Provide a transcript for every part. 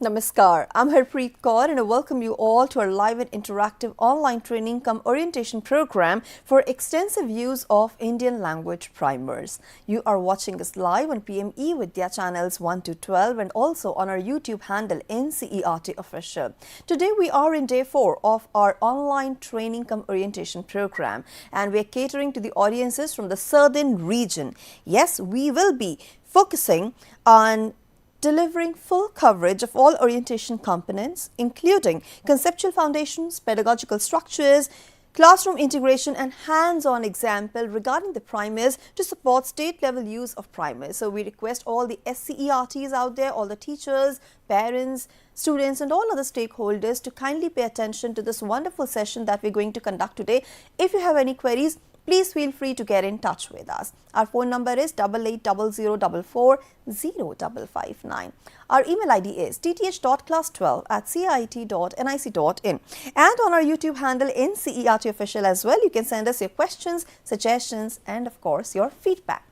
Namaskar, I'm Harpreet Kaur and I welcome you all to our live and interactive online training-cum-orientation program for extensive use of Indian language primers. You are watching us live on PME Vidya channels 1 to 12 and also on our YouTube handle NCERT Official. Today we are in day 4 of our online training-cum-orientation program and we are catering to the audiences from the southern region. Yes, we will be focusing on delivering full coverage of all orientation components, including conceptual foundations, pedagogical structures, classroom integration and hands-on example regarding the primers to support state-level use of primers. So we request all the SCERTs out there, all the teachers, parents, students and all other stakeholders to kindly pay attention to this wonderful session that we're going to conduct today. If you have any queries, please feel free to get in touch with us. Our phone number is 8800440559. Our email ID is tth.class12@ciet.nic.in. And on our YouTube handle NCERT Official as well, you can send us your questions, suggestions and of course your feedback.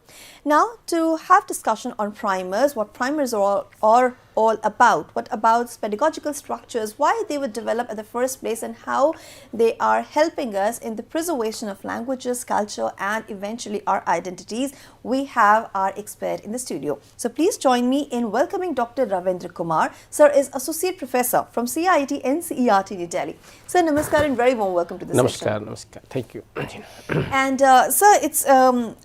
Now to have discussion on primers, what primers are all about, what about pedagogical structures, why they were developed at the first place and how they are helping us in the preservation of languages, culture and eventually our identities, we have our expert in the studio. So please join me in welcoming Dr. Ravindra Kumar. Sir is Associate Professor from CIET-NCERT New Delhi. Sir, namaskar and very warm welcome to the session. Namaskar. Thank you. And sir, it's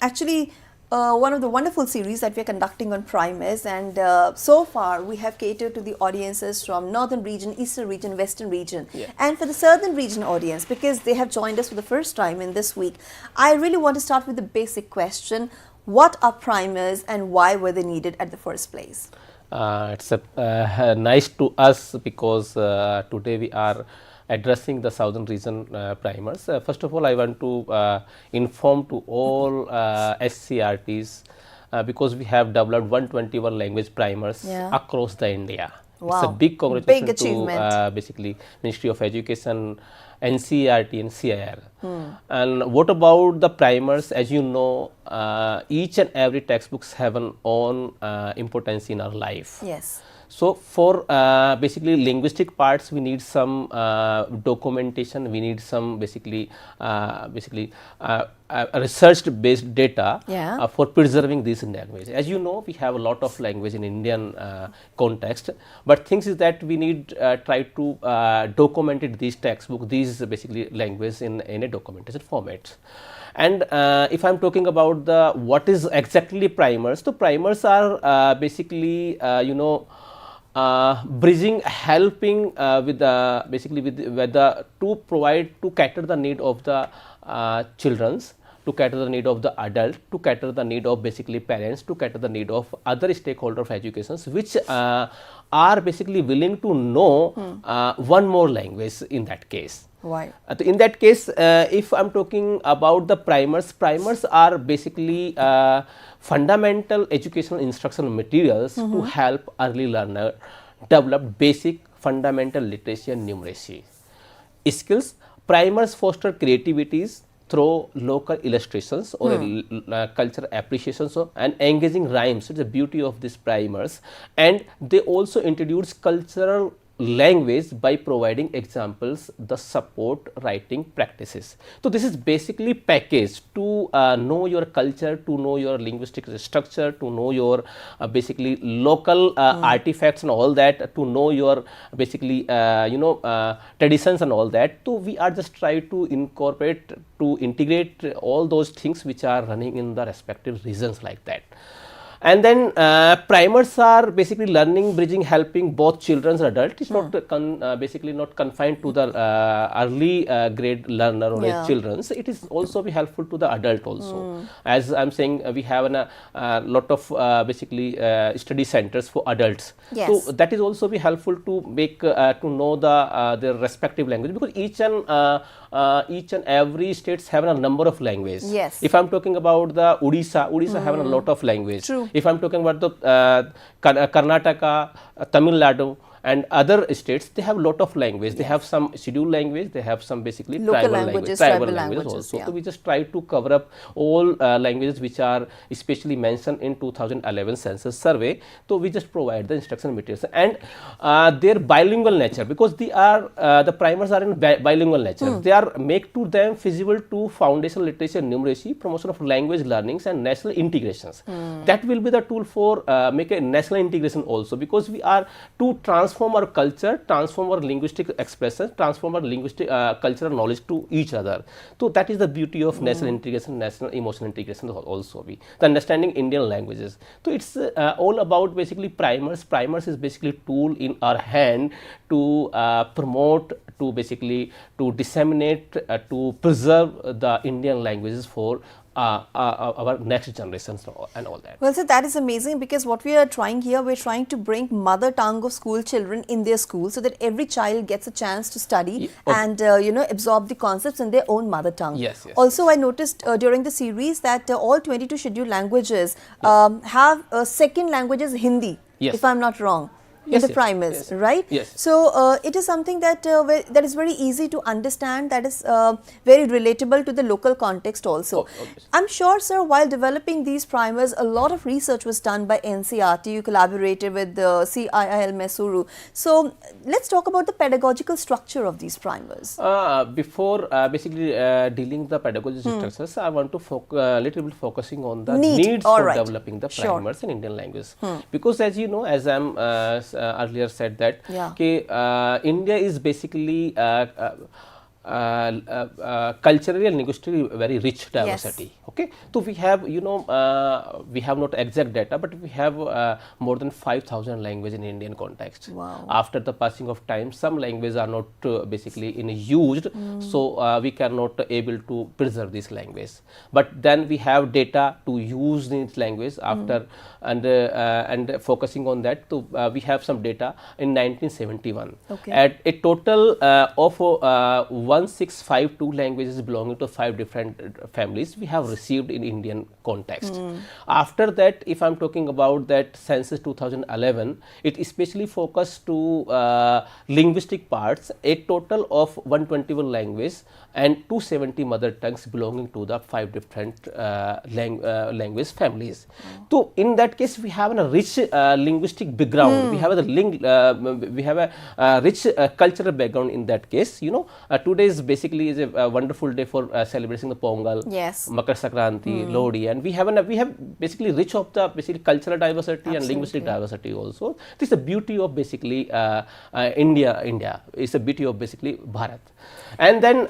actually one of the wonderful series that we are conducting on primers, and so far we have catered to the audiences from northern region, eastern region, western region. Yeah. And for the southern region audience, because they have joined us for the first time in this week, I really want to start with the basic question. What are primers and why were they needed at the first place? It's nice to us because today we are addressing the southern region primers. First of all, I want to inform to all SCRTs because we have developed 121 language primers across the India. Wow. It's a big congratulations Big achievement. to basically Ministry of Education, NCERT and CIR. And what about the primers? As you know, each and every textbooks have an own importance in our life. Yes. So for basically linguistic parts, we need some documentation. We need some basically research-based data for preserving this language. As you know, we have a lot of language in Indian context, but things is that we need try to document it, these textbook, these basically language in a documentation format. And if I am talking about the what is exactly primers, so primers are basically bridging, helping with the basically with the to provide to cater the need of the children's, to cater the need of the adult, to cater the need of basically parents, to cater the need of other stakeholder of education, which are basically willing to know one more language in that case. Why? In that case, if I am talking about the primers, primers are basically fundamental educational instructional materials to help early learner develop basic fundamental literacy and numeracy skills. Primers foster creativities through local illustrations or cultural appreciations and engaging rhymes. So the beauty of these primers, and they also introduce cultural language by providing examples, the support writing practices. So this is basically packaged to know your culture, to know your linguistic structure, to know your basically local artifacts and all that, to know your basically traditions and all that. So we are just trying to incorporate, to integrate all those things which are running in the respective regions like that. And then primers are basically learning, bridging, helping both children and adults. It's not basically not confined to the early grade learner or children's. It is also be helpful to the adult also. As I'm saying, we have a lot of basically study centers for adults. Yes. So that is also be helpful to make to know the their respective language, because each and every states have a number of languages. Yes. If I'm talking about the Odisha have a lot of language. True. If I'm talking about the Karnataka, Tamil Nadu, and other states, they have lot of language. They have some scheduled language, they have some basically Local tribal languages also. yeah. So we just try to cover up all languages which are especially mentioned in 2011 census survey. So we just provide the instruction materials and their bilingual nature, because they are the primers are in bilingual nature. They are make to them feasible to foundational literacy and numeracy, promotion of language learnings and national integrations. That will be the tool for make a national integration also, because we are to transform our culture, transform our linguistic expression, transform our linguistic cultural knowledge to each other. So that is the beauty of national integration, national emotional integration also be the understanding Indian languages. So it's all about basically primers. Primers is basically tool in our hand to promote, to basically to disseminate, to preserve the Indian languages for our next generations and all that. Well, so that is amazing, because what we are trying here, we're trying to bring mother tongue of school children in their school, so that every child gets a chance to study and absorb the concepts in their own mother tongue. Yes, yes. Also, I noticed during the series that all 22 scheduled languages have second language as Hindi, if I'm not wrong. In the primers, right? Yes. So it is something that that is very easy to understand, that is very relatable to the local context also. I'm sure, sir, while developing these primers, a lot of research was done by NCERT. You collaborated with the CIET-NCERT. So let's talk about the pedagogical structure of these primers. Before basically dealing the pedagogical structures, I want to little bit focusing on the needs for developing the primers in Indian language. Because as you know, as I'm earlier said that India is basically culturally and linguistically very rich diversity. Okay, so we have we have not exact data, but we have more than 5,000 languages in Indian context. Wow. After the passing of time, some languages are not basically in used, so we cannot able to preserve this language. But then we have data to use this language after and focusing on that. So we have some data in 1971 at a total of 1652 languages belonging to 5 different families we have received in Indian context. After that, if I am talking about that census 2011, it especially focused to linguistic parts, a total of 121 languages and 270 mother tongues belonging to the 5 different language families. So in that case, we have a rich linguistic background. We have a rich cultural background in that case. Today is basically is a wonderful day for celebrating the Pongal, Makar Sankranti, Lodi, and we have basically rich of the basically cultural diversity and linguistic diversity also. This is the beauty of basically India. It's the beauty of basically Bharat. And then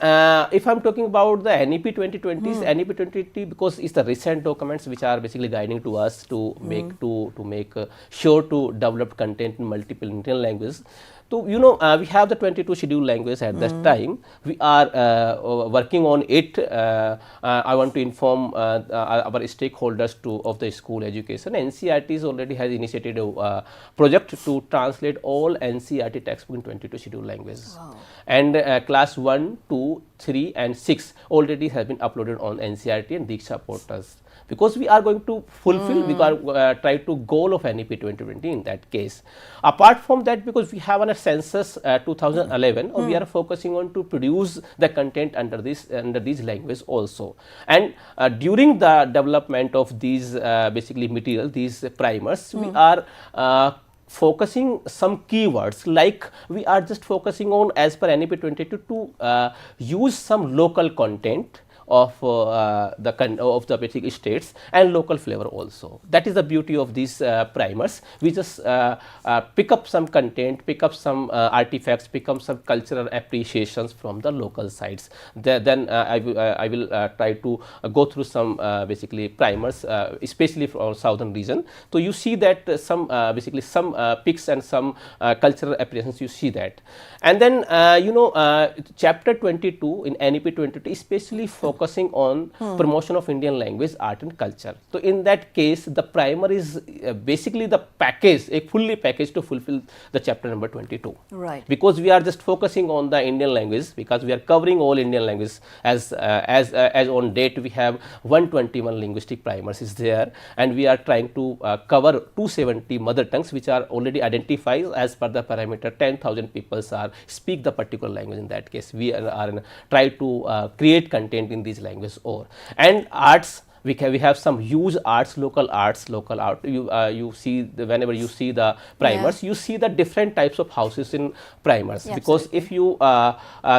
if I'm talking about the NEP 2020, NEP 2020, because it's the recent documents which are basically guiding to us to make sure to develop content in multiple Indian languages. So we have the 22 scheduled languages at that time. We are working on it. I want to inform our stakeholders of the school education. NCERT already has initiated a project to translate all NCERT textbook in 22 scheduled languages. Wow. And class 1, 2, 3 and 6 already has been uploaded on NCERT and Diksha portals. Because we are going to fulfill, we are try to goal of NEP 2020 in that case. Apart from that, because we have a census 2011, we are focusing on to produce the content under these languages also. And during the development of these basically material, these primers, we are focusing some keywords, like we are just focusing on, as per NEP 22, to use some local content of the basic states and local flavor also. That is the beauty of these primers. We just pick up some content, pick up some artifacts, pick up some cultural appreciations from the local sites. Then I will try to go through some basically primers, especially from southern region. So you see that some basically some picks and some cultural appreciations, you see that. And then chapter 22 in NEP 22 especially focus focusing on promotion of Indian language, art and culture. So in that case, the primer is basically the package, a fully packaged to fulfill the chapter number 22. Right. Because we are just focusing on the Indian language, because we are covering all Indian languages. As on date we have 121 linguistic primers is there, and we are trying to cover 270 mother tongues which are already identified as per the parameter 10,000 people are speak the particular language. In that case, we are try to create content in these languages. Or and arts, we have some huge arts, local art. You see whenever you see the primers, you see the different types of houses in primers. Yeah, because absolutely. if you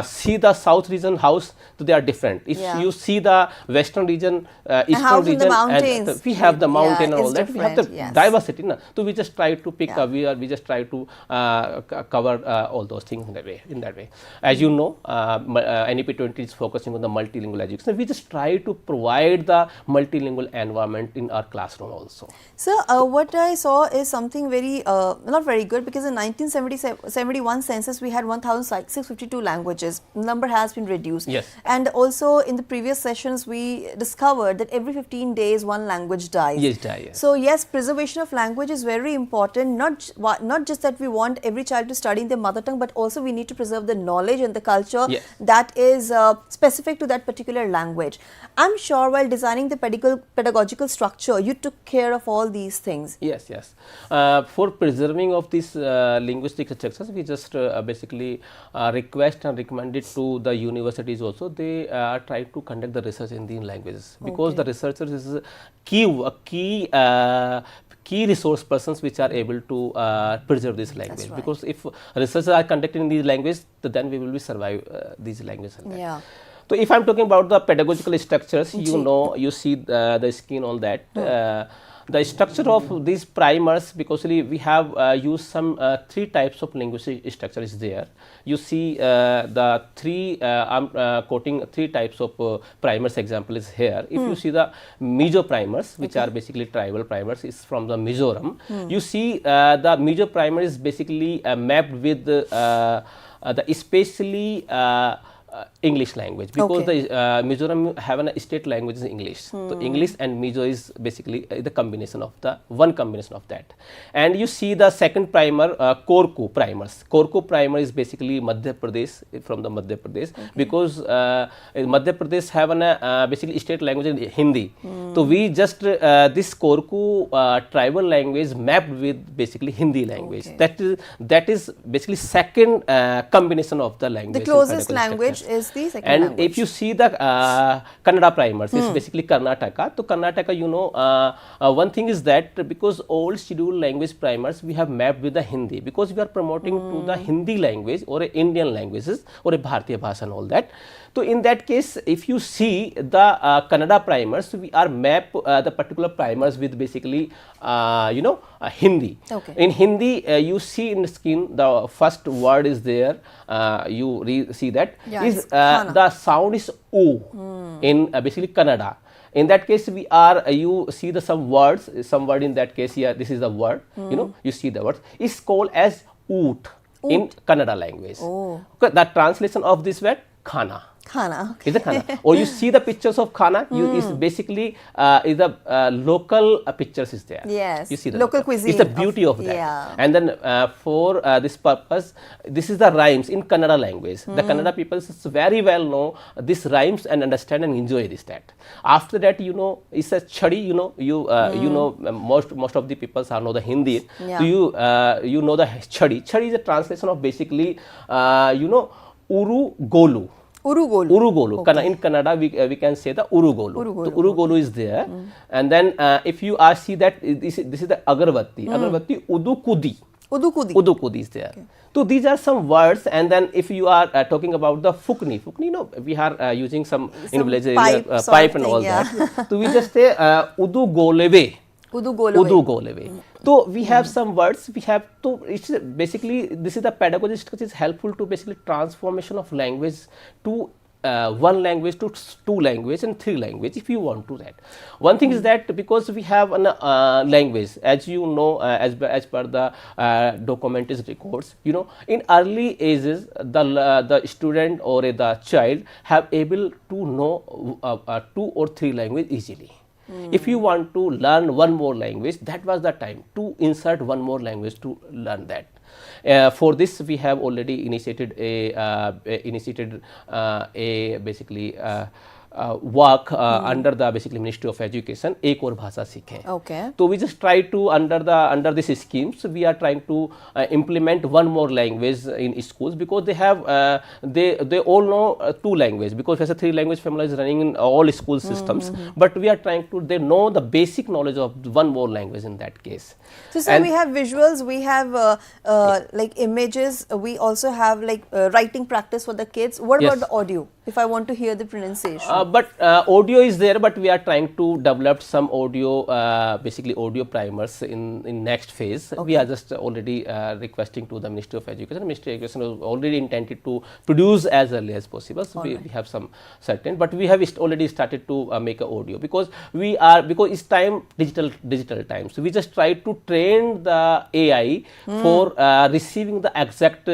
see the south region house, so they are different. If you see the western region, eastern house in the region, mountains, and we have the mountain and all is that. We have the different, yes. diversity. Na? So we just try to pick. Yeah. We just try to cover all those things in that way. As you know, NEP 20 is focusing on the multilingual education. We just try to provide the multilingual environment in our classroom also. So what I saw is something very not very good, because in 1971 census we had 1,652 languages. The number has been reduced. Yes. And also in the previous sessions we discovered that every 15 days one language dies. Yes, yes. So yes, preservation of language is very important. Not just that we want every child to study in their mother tongue, but also we need to preserve the knowledge and the culture that is specific to that particular language. I'm sure while designing the pedagogical structure, you took care of all these things. Yes, yes. For preserving of these linguistic structures, we just basically request and recommend it to the universities also. They try to conduct the research in the languages, because the researchers is key resource persons which are able to preserve this language. Right. Because if research are conducted in these languages, then we will be survive these languages. Yeah. So if I am talking about the pedagogical structures, you see the screen on that. The structure of these primers, because we have used some 3 types of linguistic structure is there. You see the 3, I'm quoting 3 types of primers example is here. If you see the Mizo primers, which are basically tribal primers, is from the Mizoram. You see the Mizo primer is basically mapped with the especially English language, because the Mizoram have a state language is English. So English and Mizo is basically the combination of the one combination of that. And you see the second primer, Korku primers. Korku primer is basically Madhya Pradesh, from the Madhya Pradesh, because Madhya Pradesh have a basically state language in Hindi. So we just this Korku tribal language mapped with basically Hindi language. That is basically second combination of the language. The closest language is the second and language. If you see the Kannada primers, it's basically Karnataka. So Karnataka, you know, one thing is that because all scheduled language primers we have mapped with the Hindi, because we are promoting to the Hindi language or a Indian languages or a Bharatiya Bhasha and all that. So in that case, if you see the Kannada primers, we are map the particular primers with basically Hindi. In Hindi, you see in the screen the first word is there. You see that is the sound is O in basically Kannada. In that case, we are you see the some word in that case here. This is the word. You see the word is called as oot in Kannada language. Okay, the translation of this word khana. Khana. Is a khana. Or you see the pictures of khana, is basically is the local pictures is there. Yes. You see the local cuisine. It's the beauty of that. Yeah. And then for this purpose, this is the rhymes in Kannada language. The Kannada people very well know this rhymes and understand and enjoy this that. After that, it's a chadi. Most of the people know the Hindi. Yeah. So you know the chadi. Chadi is a translation of basically Urugolu. Urugolu. Okay. In Kannada, we can say the Urugolu. So Urugolu is there. And then if you see that this is the Agarbatti. Agarbatti Udukudi. Udukudi is there. Okay. So these are some words. And then if you are talking about the Fukni, we are using some in village area, pipe and all that. So we just say Udugoleve. Udugoleve. So we have some words. We have to. It's basically this is the pedagogy which is helpful to basically transformation of language to one language to two language and three language if you want to that. One thing is that because we have an language, as you know, as per the documented records, you know, in early ages the student or the child have able to know two or three language easily. If you want to learn one more language, that was the time to insert one more language to learn that. For this we have already initiated a basically work under the basically Ministry of Education, एक और भाषा सीखें. Okay. So we just try to under this schemes we are trying to implement one more language in schools, because they have they all know two language, because as a three language family is running in all school systems, but we are trying to they know the basic knowledge of one more language in that case. So sir, we have visuals, we have like images, we also have like writing practice for the kids. What about the audio, if I want to hear the pronunciation? But audio is there, but we are trying to develop some audio, basically audio primers in next phase. Okay. We are just already requesting to the Ministry of Education. Ministry of Education is already intended to produce as early as possible. So we have some certain, but we have already started to make a audio, because because it's time digital time. So we just try to train the AI for receiving the exact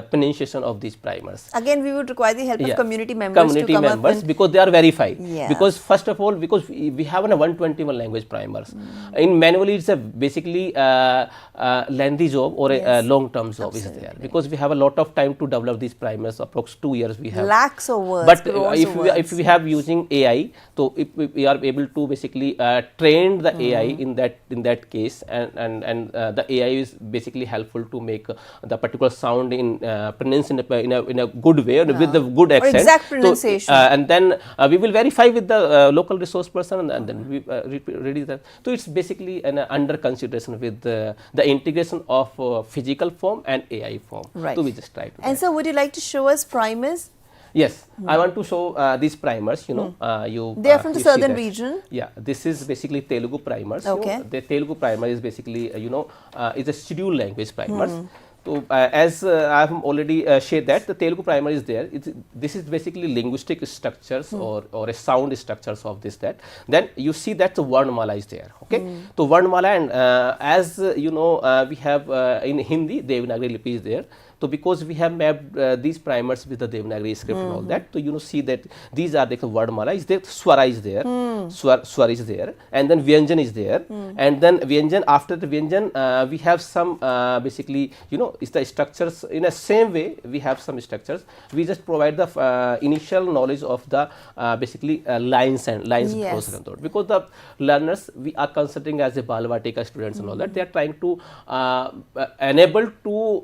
pronunciation of these primers. Again, we would require the help of community members to come up and because they are verified. Because first of all, because we have a 121 language primers. In manually it's a basically lengthy job or a long term job is there, because we have a lot of time to develop these primers. Approx 2 years we have. Lakhs of words. But if we have using AI, so if we are able to basically train the AI in that case, and the AI is basically helpful to make the particular sound in pronounce in a good way, with the good accent. Or exact pronunciation. So, and then we will verify with the local resource person, and then we ready that. So it's basically an under consideration with the integration of physical form and AI form. Right. So we just try to. And so, would you like to show us primers? Yes, I want to show these primers. You know, they are from the southern region. Yeah, this is basically Telugu primers. Okay. You know, the Telugu primer is basically is a scheduled language primers. So as I have already shared that the Telugu primer is there. This is basically linguistic structures or a sound structures of this that. Then you see that the Varnamala is there. Okay, so Varnamala, and as you know, we have in Hindi Devanagari lipi is there. So because we have mapped these primers with the Devanagari script and all that, so you know see that these are the Vardamala is there, Swara is there, Swara is there, and then Vyanjan is there, and then Vyanjan, after the Vyanjan we have some basically is the structures in a same way. We have some structures. We just provide the initial knowledge of the basically lines process and thought, because the learners we are considering as a Balavatika students and all that, they are trying to enable to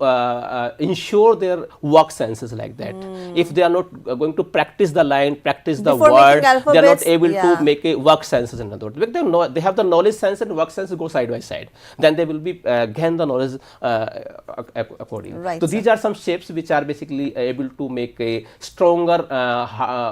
ensure their work senses like that. If they are not going to practice the line, practice the word, they are not able to make a work senses and other. They have the knowledge sense and work sense go side by side. Then they will be gain the knowledge accordingly. Right, so these are some shapes which are basically able to make a stronger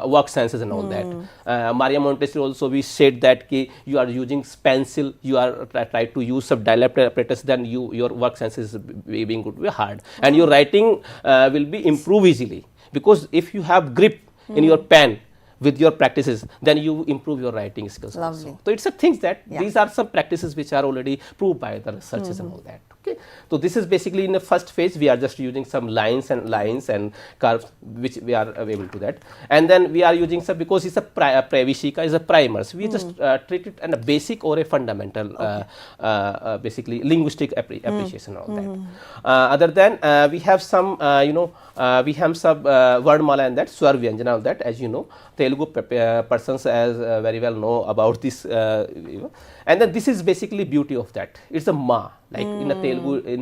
work senses and all that. Maria Montessori also we said that you are using pencil, you are try to use some dialect apparatus, then your work senses being good, be hard, and your writing will be improved easily, because if you have grip in your pen with your practices, then you improve your writing skills. Lovely. Also. So it's a things that these are some practices which are already proved by the researchers and all that. Okay, so this is basically in the first phase. We are just using some lines and curves which we are able to that, and then we are using some, because it's a Pravishika is a primer. So we just treat it in a basic or a fundamental basically linguistic appreciation and all that. Other than we have some we have some Vardamala and that Swar Vyanjana all that, as you know. Telugu persons as very well know about this, and then this is basically beauty of that. It's a ma, like in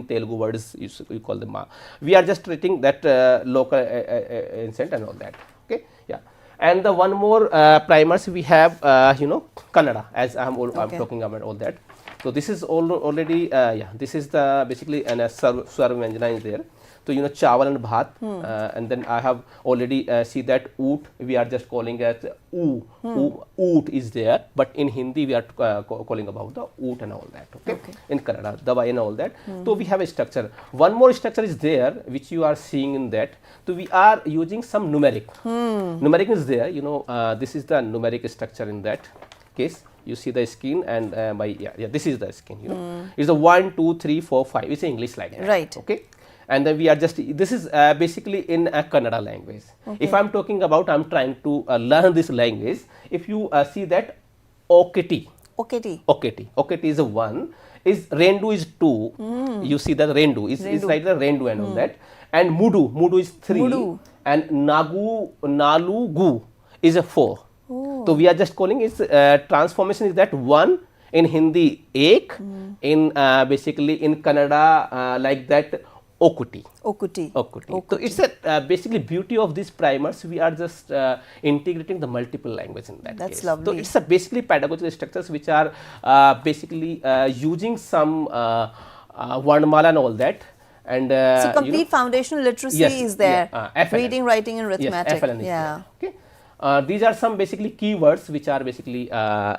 Telugu words you call the ma. We are just treating that local accent and all that. Okay, yeah. And the one more primers we have, Kannada, as I'm talking about all that. So this is already this is the basically an Swar Vyanjana is there. So you know chawal and bhat, and then I have already see that oot we are just calling as oot is there, but in Hindi we are calling about the oot and all that. Okay, in Kannada dawai and all that. So we have a structure. One more structure is there which you are seeing in that. So we are using some numeric. Numeric is there. You know this is the numeric structure in that case. You see the skin and this is the skin. You know, it's a 1, 2, 3, 4, 5. It's English like that. Right. Okay. And then we are just, this is basically in a Kannada language. If I am talking about, I am trying to learn this language. If you see that oketi is a 1, is rendu is 2. You see that rendu is like the rendu and all that. And mudu is 3. And nalugu is a 4. So we are just calling its transformation is that 1 in Hindi ek, in basically in Kannada like that okuti. So it's a basically beauty of these primers. We are just integrating the multiple language in that case. Lovely. So it's a basically pedagogical structures which are basically using some Varnamala and all that. And so complete foundational literacy is there. Reading, writing, and arithmetic. Yes, FLN is there. Okay. These are some basically keywords which are basically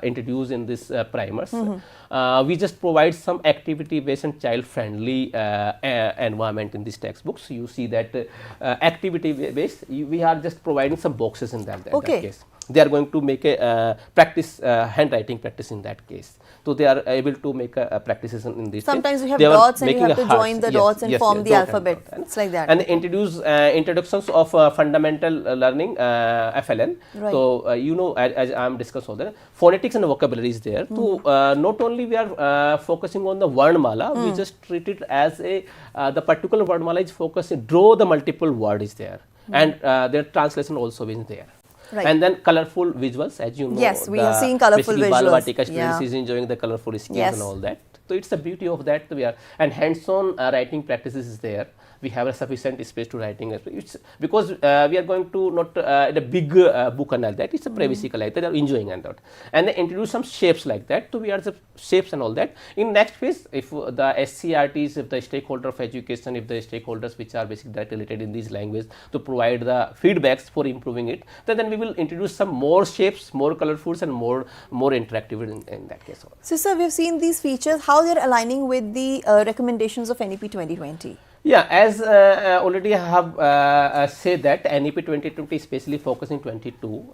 introduced in this primers. We just provide some activity based and child friendly environment in these textbooks. You see that activity based, we are just providing some boxes in that case. They are going to make a practice handwriting practice in that case. So they are able to make practices in this. Sometimes we have dots and you have to join the dots and form the alphabet. It's like that. And introduce introductions of fundamental learning FLN. Right. So you know, as I am discussing all that, phonetics and vocabulary is there. So not only we are focusing on the Varnamala, we just treat it as a the particular Varnamala is focusing, draw the multiple word is there, and their translation also is there. Right. And then colorful visuals, as you know. Yes, we are seeing colorful visuals. Balvatika students is enjoying the colorful skins and all that. So it's the beauty of that. We are, and hands-on writing practices is there. We have a sufficient space to writing. It's because we are going to not a big book and all that. It's a privacy like that. They are enjoying and that. And they introduce some shapes like that. So we are the shapes and all that. In next phase, if the SCRTs, if the stakeholder of education, if the stakeholders which are basically that related in these language to provide the feedbacks for improving it, then we will introduce some more shapes, more colorfuls, and more interactive in that case. So, sir, we've seen these features. How they're aligning with the recommendations of NEP 2020. Yeah, as already I have said that NEP 2020 especially focusing 22.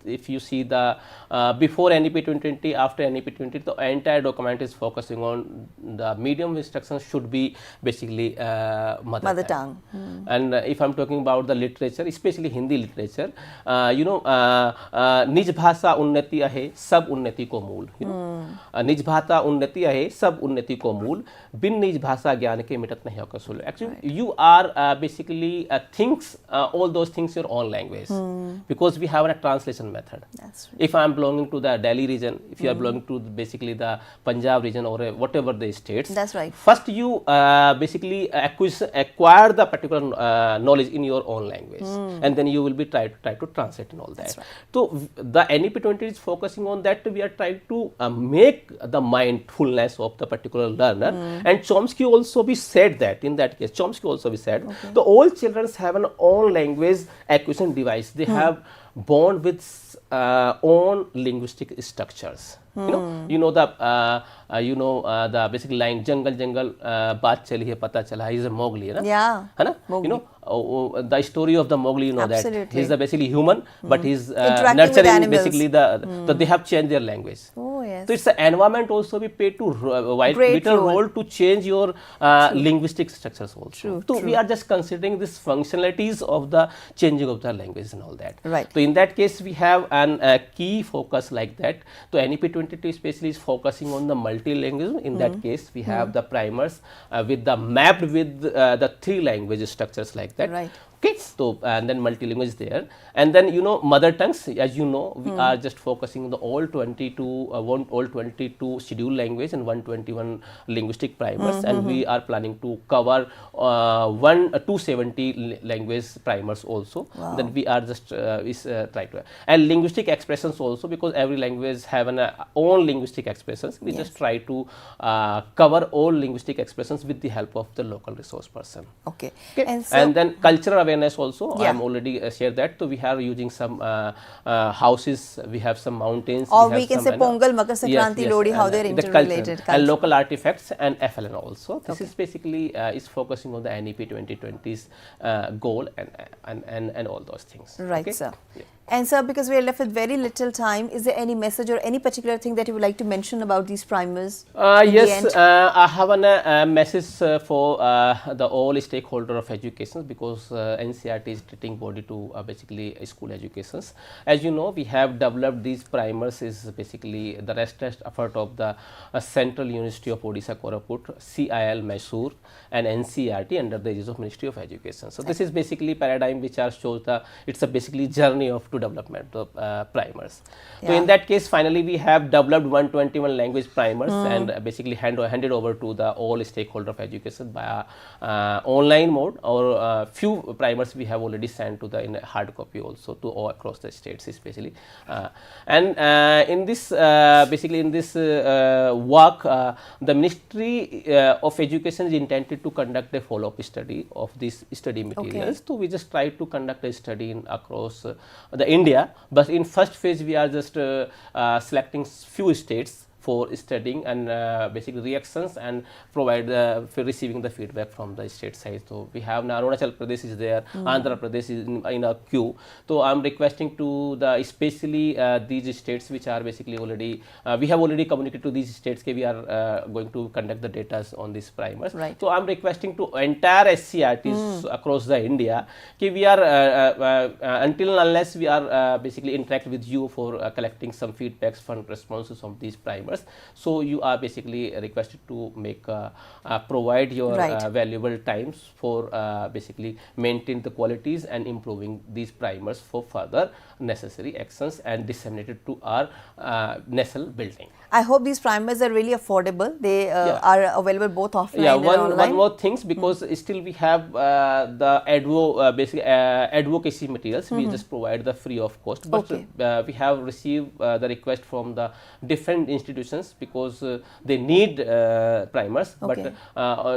If you see the before NEP 2020, after NEP 2020, the entire document is focusing on the medium instruction should be basically mother tongue. And if I'm talking about the literature, especially Hindi literature, निज भाषा उन्नति आहे सब उन्नति को मूल. निज भाषा उन्नति आहे सब उन्नति को मूल. बिन निज भाषा ज्ञान के मिटत नहीं होकर सुल. Actually, you are basically things, all those things your own language, because we have a translation method. That's right. If I am belonging to the Delhi region, if you are belonging to basically the Punjab region or whatever the states, that's right. First you basically acquire the particular knowledge in your own language, and then you will be try to translate and all that. That's right. So the NEP 20 is focusing on that. We are trying to make the mindfulness of the particular learner, and Chomsky also be said that in that case. Chomsky also be said the all children have an own language acquisition device. They have born with own linguistic structures. You know the basic line jungle baat chali hai pata chala is a Mowgli, hai na? Yeah. है ना? Mowgli. You know the story of the Mowgli, you know. Absolutely. That he's basically human, but he's nurturing basically so they have changed their language. Oh yes. So it's the environment also be paid to vital role to change your linguistic structures also. So we are just considering this functionalities of the changing of the language and all that. Right. So in that case we have an key focus like that. So NEP 22 especially is focusing on the multilingual. In that case we have the primers with the mapped with the 3 language structures like that. Right. Okay, so and then multilingual is there, and then mother tongues. As you know, we are just focusing on the all 22 scheduled language and 121 linguistic primers, and we are planning to cover 270 language primers also. Wow. Then we are just try to and linguistic expressions also, because every language have an own linguistic expressions. We just try to cover all linguistic expressions with the help of the local resource person. Okay. And then cultural awareness also, I am Yeah. already shared that. So we are using some houses, we have some mountains, Or have we can some, say Pongal, Makar Sankranti, Lodi, how they're the interrelated. culture, and local artifacts and FLN also. This Okay. is basically is focusing on the NEP 2020's goal and all those things. Right, Okay? sir. Yeah. And sir, because we are left with very little time, is there any message or any particular thing that you would like to mention about these primers? Yes, I have a message for the all stakeholder of education, because NCERT is treating body to basically school educations. As you know, we have developed these primers is basically the restless effort of the Central University of Odisha Koraput, CIL Mysore and NCERT under the aegis of Ministry of Education. So this is basically paradigm which shows the it's a basically journey of to development of primers. So in that case, finally we have developed 121 language primers and basically handed over to the all stakeholder of education via online mode, or few primers we have already sent to the in hard copy also to all across the states especially. And in this basically in this work, the Ministry of Education is intended to conduct a follow-up study of these study materials. So we just try to conduct a study in across the India, but in first phase we are just selecting few states for studying and basically reactions and provide for receiving the feedback from the state side. So we have now Arunachal Pradesh is there, Andhra Pradesh is in a queue. So I am requesting to the especially these states which are basically already we have already communicated to these states that we are going to conduct the data on these primers. Right. So I am requesting to entire SCRTs across the India that we are until unless we are basically interact with you for collecting some feedbacks from responses of these primers. So you are basically requested to make provide your valuable times for basically maintain the qualities and improving these primers for further necessary actions and disseminated to our national building. I hope these primers are really affordable. They are available both offline and online. One more things, because still we have the advocacy materials. We just provide the free of cost, but we have received the request from the different institutions because they need primers. But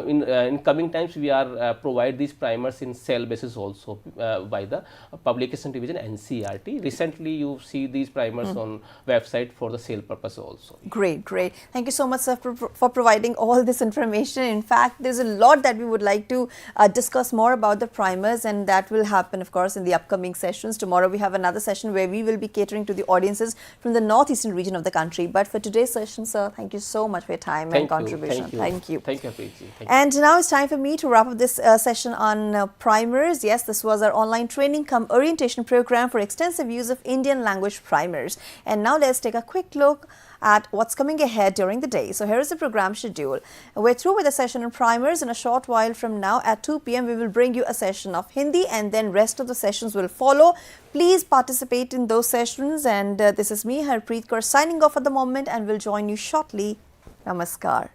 in coming times we are provide these primers in sale basis also by the publication division NCERT. Recently you see these primers on website for the sale purpose also. Great, great. Thank you so much, sir, for providing all this information. In fact, there's a lot that we would like to discuss more about the primers, and that will happen, of course, in the upcoming sessions. Tomorrow we have another session where we will be catering to the audiences from the northeastern region of the country. But for today's session, sir, thank you so much for your time and contribution. Thank you. And now it's time for me to wrap up this session on primers. Yes, this was our online training-cum-orientation program for extensive use of Indian language primers. And now let's take a quick look at what's coming ahead during the day. So here is the program schedule. We're through with the session on primers. In a short while from now at 2 p.m. we will bring you a session of Hindi, and then rest of the sessions will follow. Please participate in those sessions, and this is me, Harpreet Kaur, signing off at the moment, and will join you shortly. Namaskar.